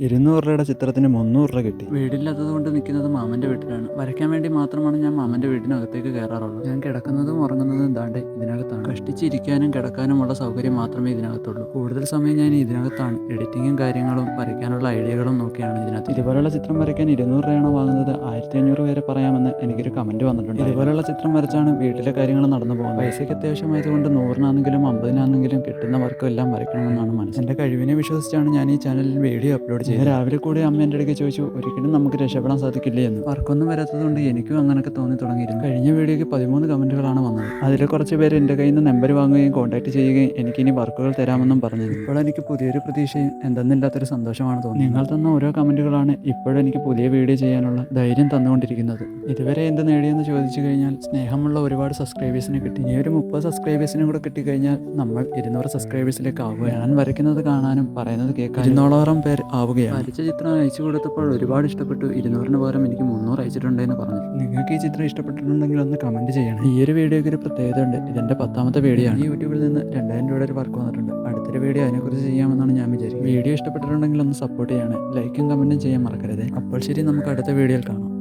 200 രൂപയുടെ ചിത്രത്തിന് 300 രൂപ കിട്ടി. വീടില്ലാത്തത് കൊണ്ട് നിൽക്കുന്നത് മാമൻ്റെ വീട്ടിലാണ്. വരയ്ക്കാൻ വേണ്ടി മാത്രമാണ് ഞാൻ മാമൻ്റെ വീടിനകത്തേക്ക് കയറാറുള്ളത്. ഞാൻ കിടക്കുന്നതും ഉറങ്ങുന്നതും ദാണ്ടെ ഇതിനകത്താണ്. കഷ്ടിച്ചിരിക്കാനും കിടക്കാനുമുള്ള സൗകര്യം മാത്രമേ ഇതിനകത്തുള്ളൂ. കൂടുതൽ സമയം ഞാൻ ഇതിനകത്താണ്. എഡിറ്റിങ്ങും കാര്യങ്ങളും വരയ്ക്കാനുള്ള ഐഡിയകളും നോക്കിയാണ് ഇതിനകത്ത്. ഇതുപോലുള്ള ചിത്രം വരയ്ക്കാൻ 200 രൂപയാണോ വാങ്ങുന്നത് 1500 വരെ പറയാമെന്ന് എനിക്കൊരു കമൻറ്റ് വന്നിട്ടുണ്ട്. ഇതുപോലുള്ള ചിത്രം വരച്ചാണ് വീട്ടിലെ കാര്യങ്ങൾ നടന്നു പോകുന്നത്. പൈസയ്ക്ക് അത്യാവശ്യമായതുകൊണ്ട് 100-നാണെങ്കിലും 50-നാണെങ്കിലും കിട്ടുന്ന വർക്കും എല്ലാം വരയ്ക്കണമെന്നാണ് മനസ്സ്. എൻ്റെ കഴിവിനെ വിശ്വസിച്ചാണ് ഞാൻ ഈ ചാനലിൽ വീഡിയോ അപ്ലോഡ് ചെയ്തത്. രാവിലെ കൂടി അമ്മ എൻ്റെ അടുക്ക് ചോദിച്ചു, ഒരിക്കലും നമുക്ക് രക്ഷപ്പെടാൻ സാധിക്കില്ലേ എന്ന്. വർക്കൊന്നും വരാത്തതുകൊണ്ട് എനിക്കും അങ്ങനെയൊക്കെ തോന്നി തുടങ്ങിയിരുന്നു. കഴിഞ്ഞ വീഡിയോയ്ക്ക് 13 കമൻറ്റുകളാണ് വന്നത്. അതിൽ കുറച്ച് പേര് എൻ്റെ കയ്യിൽ നിന്ന് നമ്പർ വാങ്ങുകയും കോൺടാക്ട് ചെയ്യുകയും എനിക്കിനി വർക്കുകൾ തരാമെന്നും പറഞ്ഞു. ഇപ്പോൾ എനിക്ക് പുതിയൊരു പ്രതീക്ഷയും എന്തെന്നില്ലാത്തൊരു സന്തോഷമാണ് തോന്നുന്നത്. നിങ്ങൾ തന്ന ഓരോ കമൻറ്റുകളാണ് ഇപ്പോഴെനിക്ക് പുതിയ വീഡിയോ ചെയ്യാനുള്ള ധൈര്യം തന്നുകൊണ്ടിരിക്കുന്നത്. ഇതുവരെ എന്ത് നേടിയെന്ന് ചോദിച്ചു കഴിഞ്ഞാൽ സ്നേഹമുള്ള ഒരുപാട് സബ്സ്ക്രൈബേഴ്സിനെ കിട്ടി. ഇനി ഒരു 30 സബ്സ്ക്രൈബേഴ്സിനും കൂടെ കിട്ടിക്കഴിഞ്ഞാൽ നമ്മൾ 200 സബ്സ്ക്രൈബേഴ്സിലേക്ക് ആവുക. ഞാൻ വരയ്ക്കുന്നത് കാണാനും പറയുന്നത് കേൾക്കാൻ 200ഓളം പേർ ആവുകയാണ്. വരച്ച ചിത്രം അയച്ചു കൊടുത്തപ്പോൾ ഒരുപാട് ഇഷ്ടപ്പെട്ടു. 200-ന് പകരം എനിക്ക് 300 അയച്ചിട്ടുണ്ടെന്ന് പറഞ്ഞു. നിങ്ങൾക്ക് ഈ ചിത്രം ഇഷ്ടപ്പെട്ടിട്ടുണ്ടെങ്കിൽ ഒന്ന് കമൻറ്റ് ചെയ്യണം. ഈ ഒരു വീഡിയോയ്ക്ക് ഒരു പ്രത്യേകത ഉണ്ട്. ഇതെൻ്റെ 10ാമത്തെ വീഡിയോ ആണ്. ഈ യൂട്യൂബിൽ നിന്ന് 2000 രൂപയുടെ ഒരു വർക്ക് വന്നിട്ടുണ്ട്. അടുത്തൊരു വീഡിയോ അതിനെക്കുറിച്ച് ചെയ്യാമെന്നാണ് ഞാൻ വിചാരിക്കുന്നത്. വീഡിയോ ഇഷ്ടപ്പെട്ടിട്ടുണ്ടെങ്കിൽ ഒന്ന് സപ്പോർട്ട് ചെയ്യണം. ലൈക്കും കമൻറ്റും ചെയ്യാൻ മറക്കരുത്. അപ്പോൾ ശരി, നമുക്ക് അടുത്ത വീഡിയോയിൽ കാണാം.